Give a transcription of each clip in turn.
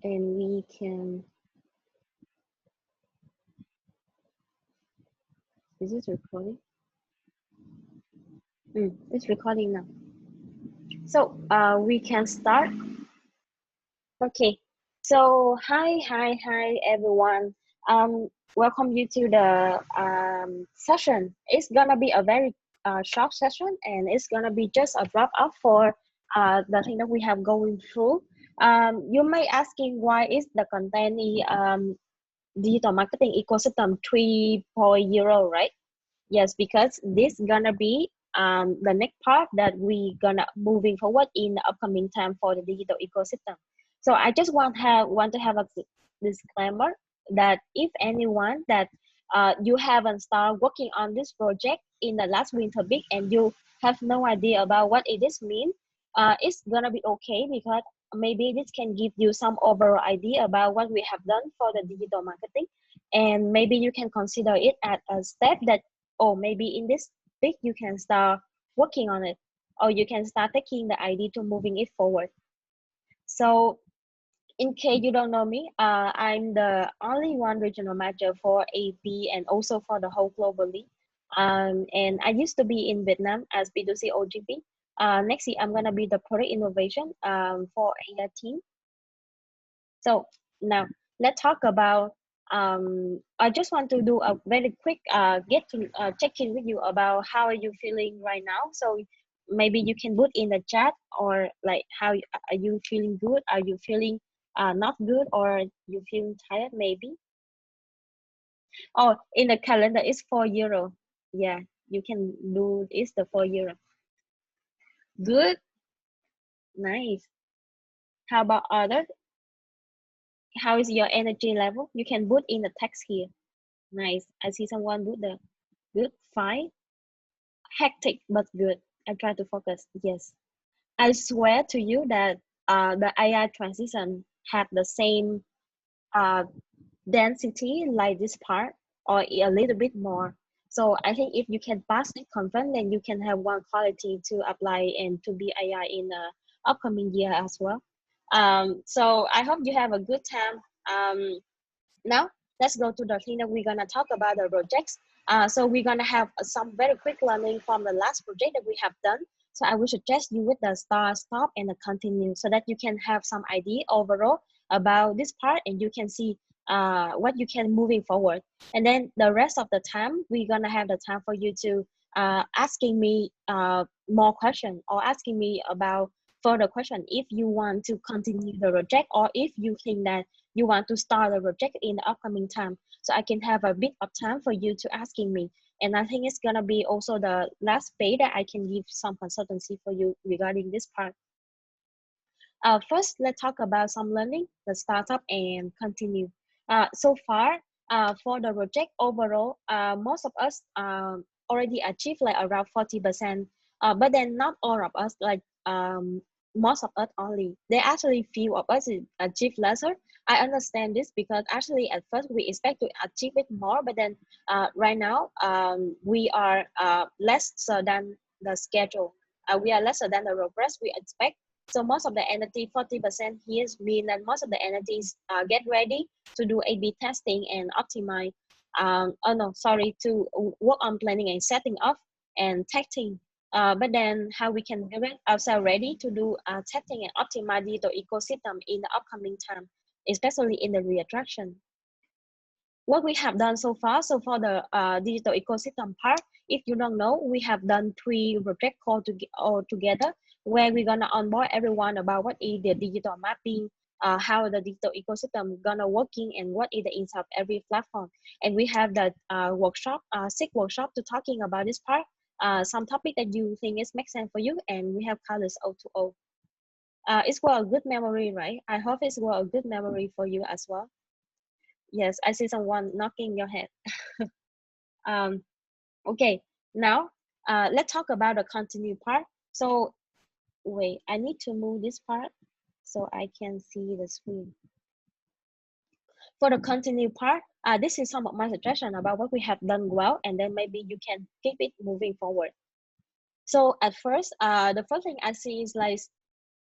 and we can, is this recording? It's recording now. So we can start. Okay. So hi everyone. Welcome you to the session. It's gonna be a very short session, and it's gonna be just a wrap up for the thing that we have going through. You may asking why is the content digital marketing ecosystem 3.0, right? Yes, because this gonna be the next part that we gonna moving forward in the upcoming time for the digital ecosystem. So I just want to have a disclaimer that if anyone that you haven't started working on this project in the last winter week and you have no idea about what it is mean, it's gonna be okay because maybe this can give you some overall idea about what we have done for the digital marketing, and maybe you can consider it as a step that, or maybe in this week you can start working on it, or you can start taking the idea to moving it forward. So in case you don't know me, I'm the only one regional manager for AP and also for the whole globally. And I used to be in Vietnam as B2C OGP. Next year, I'm going to be the product innovation for AI team. So now let's talk about, I just want to do a very quick get to check in with you about how are you feeling right now. So maybe you can put in the chat, or like are you feeling good? Are you feeling not good, or you feeling tired maybe? Oh, in the calendar it's €4. Yeah, you can do it's the €4. Good, nice. How about other? How is your energy level? You can put in the text here. Nice. I see someone put the good, fine, hectic but good. I try to focus. Yes. I swear to you that the AI transition have the same uh, density like this part, or a little bit more. So I think if you can pass it confident, then you can have one quality to apply and to be AI in the upcoming year as well. So I hope you have a good time. Now let's go to the thing that we're gonna talk about, the projects. So we're gonna have some very quick learning from the last project that we have done. So I will suggest you with the start, stop, and the continue, so that you can have some idea overall about this part, and you can see what you can moving forward. And then the rest of the time, we're gonna have the time for you to asking me more question, or asking me about further question if you want to continue the project, or if you think that you want to start a project in the upcoming time. So I can have a bit of time for you to asking me. And I think it's gonna be also the last page that I can give some consultancy for you regarding this part. First, let's talk about some learning, the startup and continue. So far, for the project overall, most of us already achieved like around 40%, but then not all of us, like most of us only. There actually few of us achieve lesser. I understand this because actually at first we expect to achieve it more, but then right now we are lesser than the schedule. We are lesser than the progress we expect. So most of the entity, 40% here mean that most of the entities get ready to do A/B testing and optimize. Oh no, sorry, to work on planning and setting up and testing. But then how we can get ourselves ready to do testing and optimize digital ecosystem in the upcoming time, especially in the reattraction. What we have done so far, so for the digital ecosystem part, if you don't know, we have done 3 projects all together, where we're gonna onboard everyone about what is the digital mapping, how the digital ecosystem gonna working, and what is the inside of every platform. And we have that workshop, 6 workshop to talking about this part, some topic that you think is make sense for you, and we have colors O2O. It's well a good memory, right? I hope it's well a good memory for you as well. Yes, I see someone knocking your head. um, okay, now let's talk about the continue part. So wait, I need to move this part so I can see the screen. For the continue part, this is some of my suggestion about what we have done well, and then maybe you can keep it moving forward. So at first, the first thing I see is like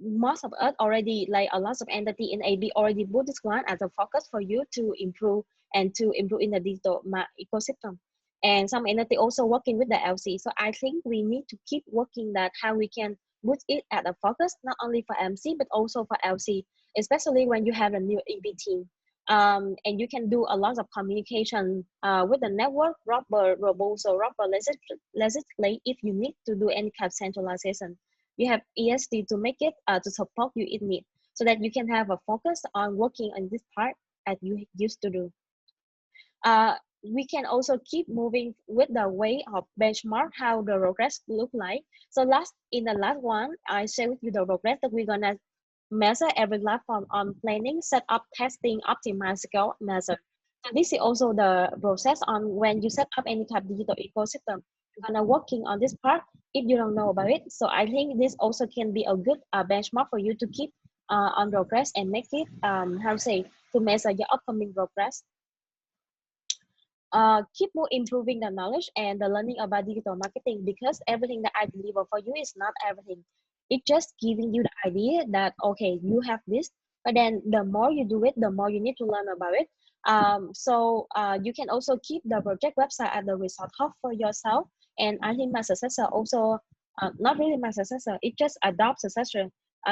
most of us already, like a lot of entity in AB already put this one as a focus for you to improve and to improve in the digital ecosystem. And some entity also working with the LC. So I think we need to keep working that how we can put it at a focus, not only for MC, but also for LC, especially when you have a new EB team. And you can do a lot of communication with the network, robust or legislate if you need to do any kind of centralization. You have ESD to make it to support you in need, so that you can have a focus on working on this part as you used to do. We can also keep moving with the way of benchmark how the progress look like. So in the last one, I share with you the progress that we're gonna measure every platform on planning, set up, testing, optimize, scale, measure. So this is also the process on when you set up any type of digital ecosystem. You're gonna working on this part if you don't know about it. So I think this also can be a good benchmark for you to keep on progress and make it how to say to measure your upcoming progress. Keep more improving the knowledge and the learning about digital marketing, because everything that I deliver for you is not everything. It's just giving you the idea that, okay, you have this, but then the more you do it, the more you need to learn about it. You can also keep the project website at the result hub for yourself. And I think my successor also, not really my successor, it just adopt successor,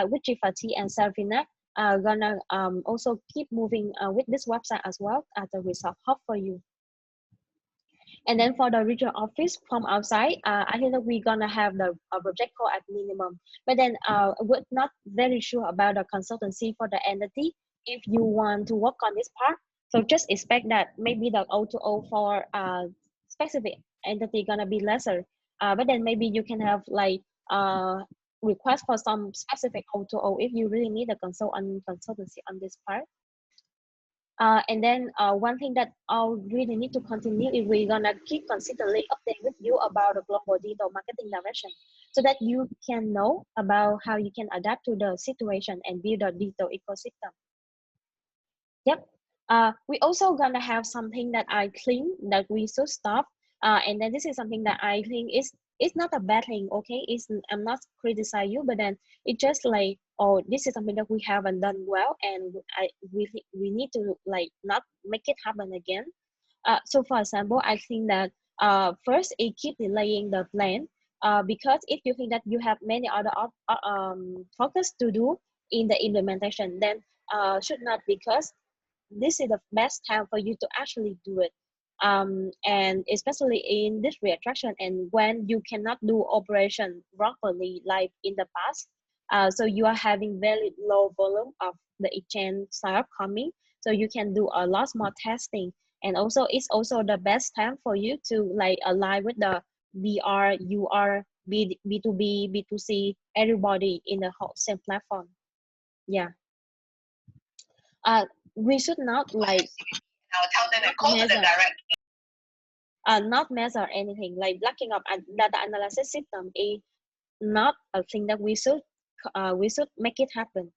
which Ifati and Sarvina are gonna also keep moving with this website as well as a result hub for you. And then for the regional office from outside, I think that we're gonna have the project call at minimum. But then we're not very sure about the consultancy for the entity if you want to work on this part. So just expect that maybe the O2O for specific entity gonna be lesser. But then maybe you can have like request for some specific O2O if you really need a consultancy on this part. And then one thing that I'll really need to continue is we're gonna keep consistently update with you about the global digital marketing direction, so that you can know about how you can adapt to the situation and build a digital ecosystem. Yep. We also gonna have something that I think that we should stop. And then this is something that I think is it's not a bad thing. Okay, it's I'm not criticize you, but then it's just like, oh, this is something that we haven't done well, and we need to like not make it happen again. So for example, I think that first it keep delaying the plan. Because if you think that you have many other focus to do in the implementation, then should not, because this is the best time for you to actually do it. And especially in this reattraction and when you cannot do operation properly like in the past. So you are having very low volume of the exchange startup coming. So you can do a lot more testing. And also it's also the best time for you to like align with the VR, UR, B2B, B2C, everybody in the whole same platform. Yeah. We should not like measure, not measure anything like blocking up and data analysis system is not a thing that we should make it happen.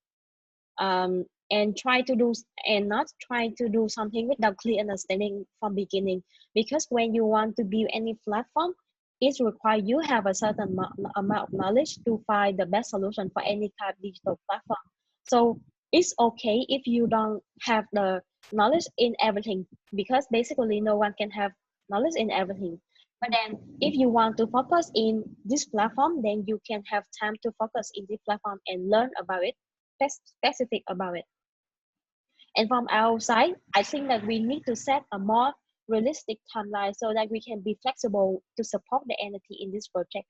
And try to do and not try to do something without clear understanding from beginning, because when you want to build any platform, it requires you have a certain amount of knowledge to find the best solution for any type of digital platform. So it's okay if you don't have the knowledge in everything, because basically no one can have knowledge in everything. But then if you want to focus in this platform, then you can have time to focus in this platform and learn about it, specific about it. And from our side, I think that we need to set a more realistic timeline so that we can be flexible to support the entity in this project.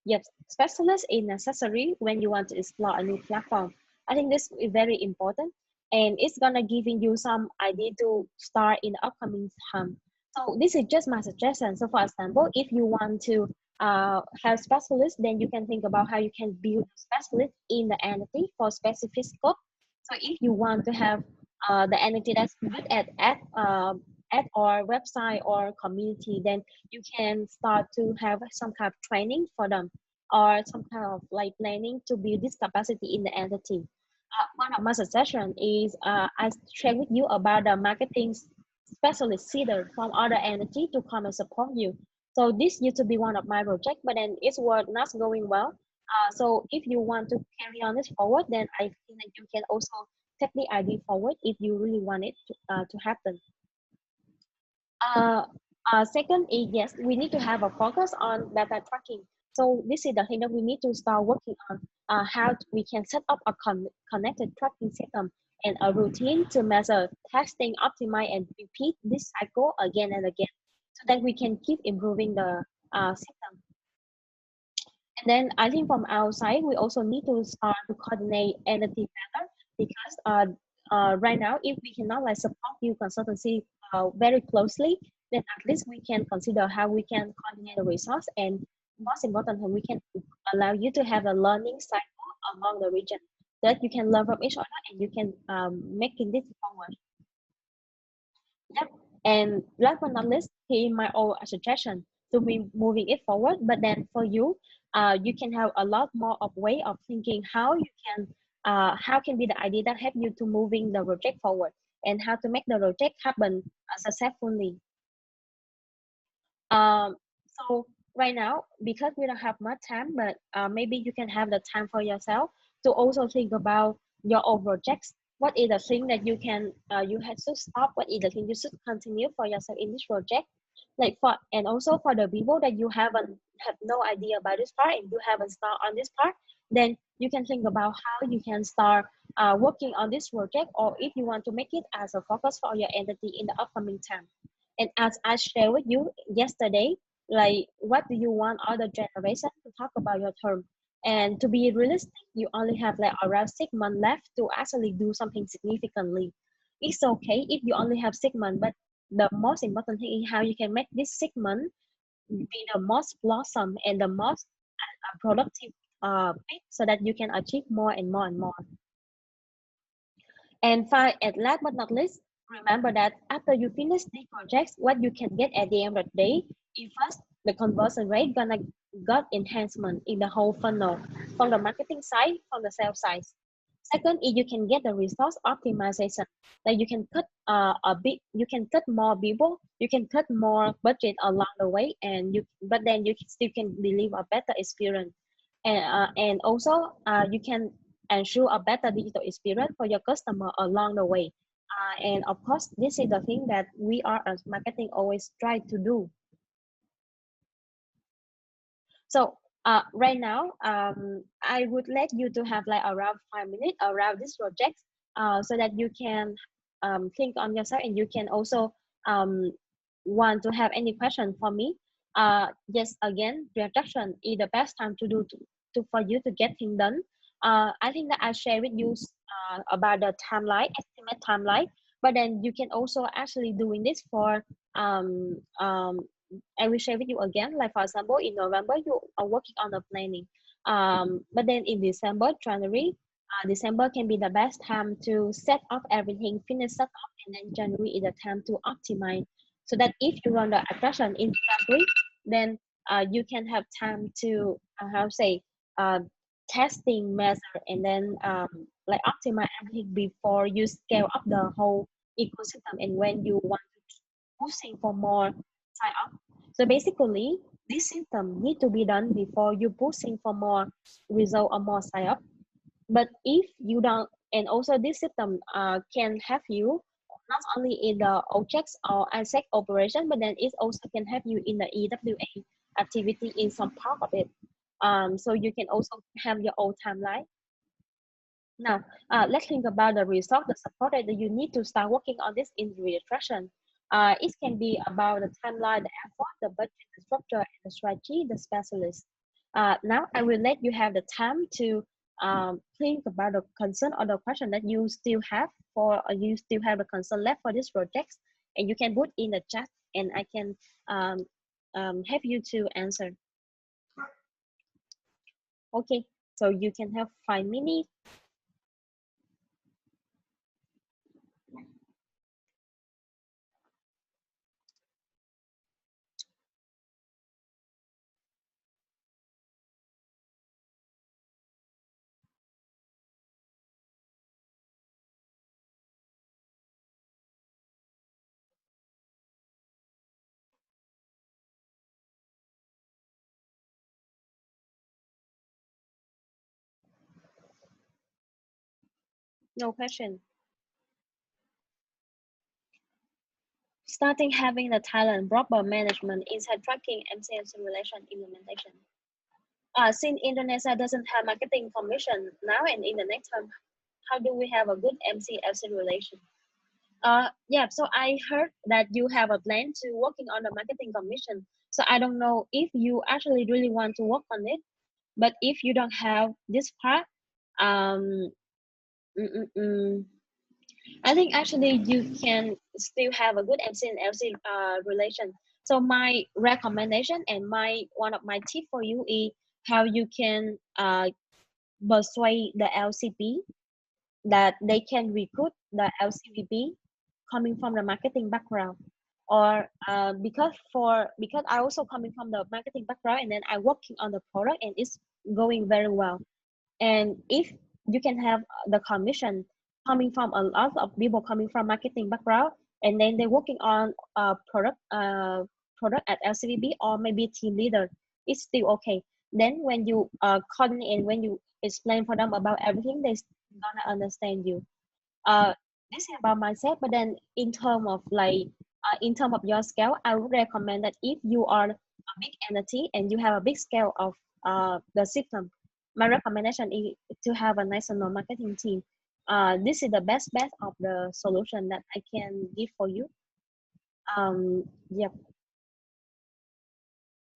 Yes, specialists is necessary when you want to explore a new platform. I think this is very important, and it's gonna giving you some idea to start in the upcoming time. So this is just my suggestion. So for example, if you want to have specialists, then you can think about how you can build a specialist in the entity for specific scope. So if you want to have the entity that's good at our website or community, then you can start to have some kind of training for them, or some kind of like planning to build this capacity in the entity. One of my suggestions is I share with you about the marketing specialist seeder from other entity to come and support you. So this used to be one of my projects, but then it's not going well. So if you want to carry on this forward, then I think that you can also take the idea forward if you really want it to happen. Uh, Second is yes, we need to have a focus on data tracking. So this is the thing that we need to start working on. We can set up a connected tracking system and a routine to measure, testing, optimize, and repeat this cycle again and again, so that we can keep improving the system. And then I think from outside, we also need to start to coordinate anything better because right now, if we cannot like support you consultancy very closely, then at least we can consider how we can coordinate the resource and most importantly, we can allow you to have a learning cycle among the region that you can learn from each other and you can making this forward. Yep. And last but not least, he my own suggestion to be moving it forward. But then for you, you can have a lot more of way of thinking how can be the idea that help you to moving the project forward and how to make the project happen successfully. Um, so right now, because we don't have much time, but maybe you can have the time for yourself to also think about your own projects. What is the thing that you have to stop? What is the thing you should continue for yourself in this project? Like for and also for the people that you haven't have no idea about this part and you haven't started on this part, then you can think about how you can start working on this project, or if you want to make it as a focus for your entity in the upcoming time. And as I shared with you yesterday, like what do you want other generation to talk about your term? And to be realistic, you only have like around 6 months left to actually do something significantly. It's okay if you only have 6 months, but the most important thing is how you can make this 6 months be the most blossom and the most productive bit so that you can achieve more and more and more. And last but not least, remember that after you finish these projects, what you can get at the end of the day is first the conversion rate gonna got enhancement in the whole funnel from the marketing side, from the sales side. Second is you can get the resource optimization. That you can cut you can cut more people, you can cut more budget along the way, but then you still can deliver a better experience. And also you can ensure a better digital experience for your customer along the way. And of course, this is the thing that we are as marketing always try to do. So right now, I would let you to have like around 5 minutes around this project, so that you can think on yourself and you can also um, want to have any question for me. Yes, again, reduction is the best time to do to for you to get things done. I think that I share with you about the timeline, estimate timeline, but then you can also actually doing this for um, um, I will share with you again. Like for example, in November you are working on the planning, but then in December, January, December can be the best time to set up everything, finish set up, and then January is the time to optimize. So that if you run the attraction in February, then you can have time to how to say uh, testing measure and then like optimize everything before you scale up the whole ecosystem and when you want to pushing for more sign up. So basically, this system need to be done before you pushing for more result or more sign up. But if you don't, and also this system can help you not only in the objects or asset operation, but then it also can help you in the EWA activity in some part of it. So you can also have your own timeline. Now, let's think about the result, the support that you need to start working on this in direction. It can be about the timeline, the effort, the budget, the structure, and the strategy, the specialist. Now, I will let you have the time to think about the concern or the question that you still have or you still have a concern left for this project, and you can put in the chat, and I can um, help you to answer. Okay, so you can have 5 minutes. No question. Starting having the talent proper management inside tracking MCM simulation implementation. Since Indonesia doesn't have marketing commission now and in the next term, how do we have a good MCF simulation? Yeah, so I heard that you have a plan to working on the marketing commission. So I don't know if you actually really want to work on it, but if you don't have this part, um, mm, mm, mm, I think actually you can still have a good MC and LC relation. So my recommendation and my one of my tip for you is how you can persuade the LCP that they can recruit the LCVP coming from the marketing background, or because I also coming from the marketing background and then I working on the product and it's going very well. And if you can have the commission coming from a lot of people coming from marketing background and then they're working on product at LCVB or maybe team leader, it's still okay. Then when you coordinate and when you explain for them about everything, they gonna understand you. uh this is about myself, but then in term of in term of your scale, I would recommend that if you are a big entity and you have a big scale of the system, my recommendation is to have a national marketing team. This is the best bet of the solution that I can give for you. Yep.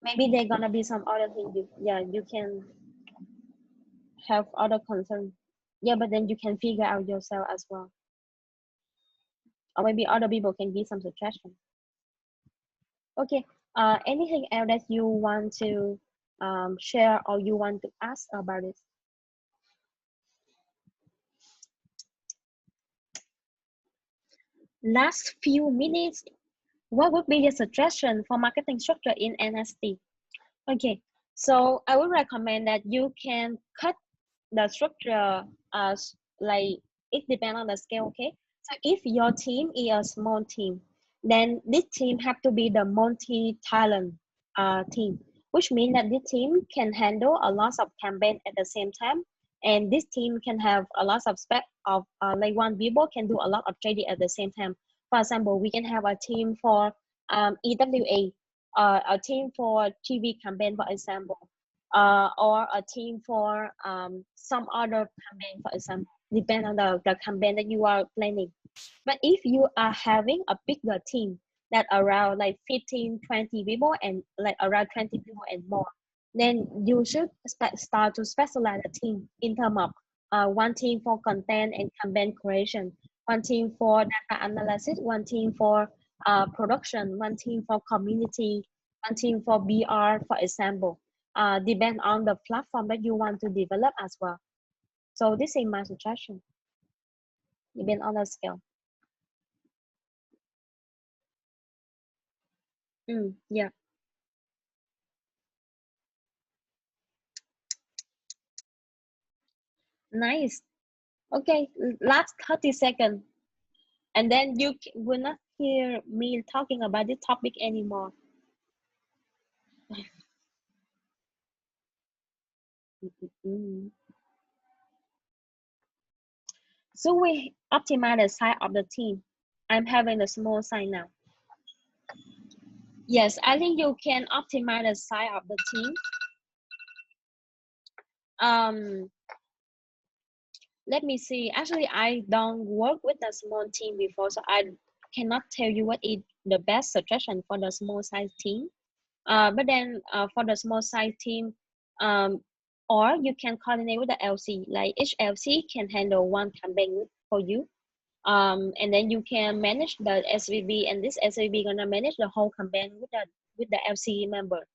Maybe there gonna be some other thing you can have other concern. Yeah, but then you can figure out yourself as well, or maybe other people can give some suggestion. Okay. Anything else that you want to share or you want to ask about it? Last few minutes, what would be your suggestion for marketing structure in NST? Okay, so I would recommend that you can cut the structure as like it depends on the scale. Okay, so if your team is a small team, then this team have to be the multi-talent team, which means that this team can handle a lot of campaign at the same time, and this team can have a lot of spec of like one people can do a lot of trading at the same time. For example, we can have a team for EWA, a team for TV campaign, for example, or a team for some other campaign, for example, depend on the campaign that you are planning. But if you are having a bigger team that around like 15, 20 people and like around 20 people and more, then you should start to specialize the team in terms of one team for content and campaign creation, one team for data analysis, one team for production, one team for community, one team for BR, for example, depend on the platform that you want to develop as well. So this is my suggestion, depend on the scale. Yeah, nice. Okay, last 30 seconds, and then you will not hear me talking about this topic anymore. Mm. So we optimize the size of the team. I'm having a small size now. Yes, I think you can optimize the size of the team. Um, Let me see. Actually, I don't work with a small team before, so I cannot tell you what is the best suggestion for the small size team. But then for the small size team, um, or you can coordinate with the LC. Like each LC can handle one campaign for you. And then you can manage the SVB, and this SVB gonna manage the whole campaign with the LC member.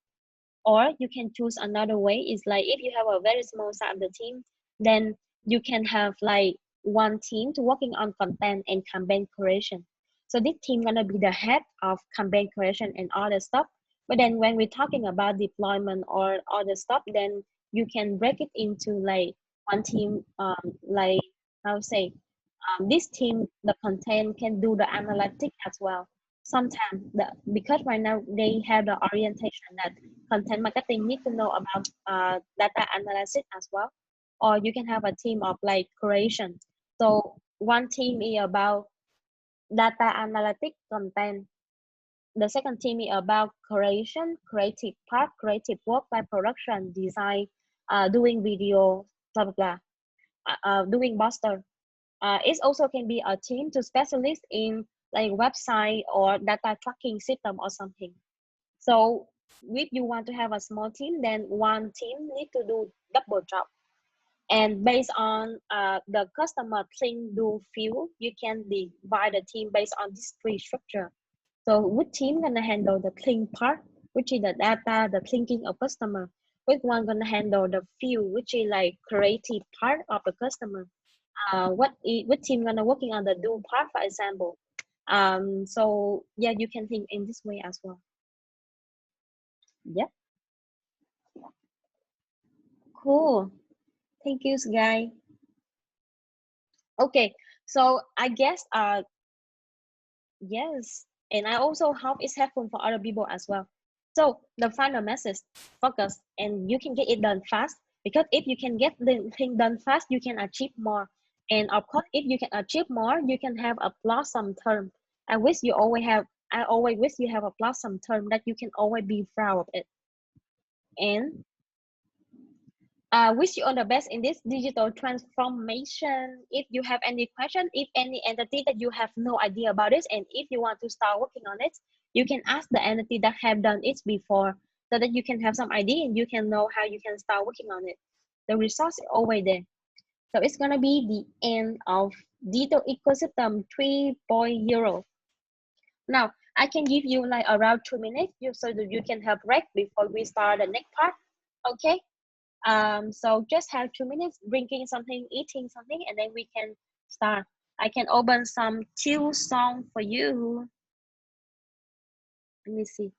Or you can choose another way. Is like if you have a very small side of the team, then you can have like one team to working on content and campaign creation. So this team gonna be the head of campaign creation and all the stuff. But then when we're talking about deployment or other stuff, then you can break it into like one team, like how to say, this team, the content can do the analytic as well. Sometimes because right now they have the orientation that content marketing need to know about data analysis as well. Or you can have a team of like creation. So one team is about data analytics content. The second team is about creation, creative part, creative work like production, design, doing video, blah blah blah, doing poster. It also can be a team to specialist in like website or data tracking system or something. So if you want to have a small team, then one team need to do double job. And based on the customer thing do feel, you can divide the team based on this three structure. So which team gonna handle the think part, which is the data, the thinking of customer. Which one gonna handle the feel, which is like creative part of the customer. What team gonna working on the do part, for example. So yeah, you can think in this way as well. Yeah, cool. Thank you, guys. Okay, so I guess yes, and I also hope it's helpful for other people as well. So the final message, focus, and you can get it done fast, because if you can get the thing done fast, you can achieve more. And of course, if you can achieve more, you can have a blossom term. I wish you always have. I always wish you have a blossom term that you can always be proud of it. And wish you all the best in this digital transformation. If you have any question, if any entity that you have no idea about it, and if you want to start working on it, you can ask the entity that have done it before, so that you can have some idea and you can know how you can start working on it. The resource is always there. So it's gonna be the end of digital ecosystem 3.0. Now I can give you like around 2 minutes, so that you can have break before we start the next part. Okay. So just have 2 minutes drinking something, eating something, and then we can start. I can open some chill song for you. Let me see.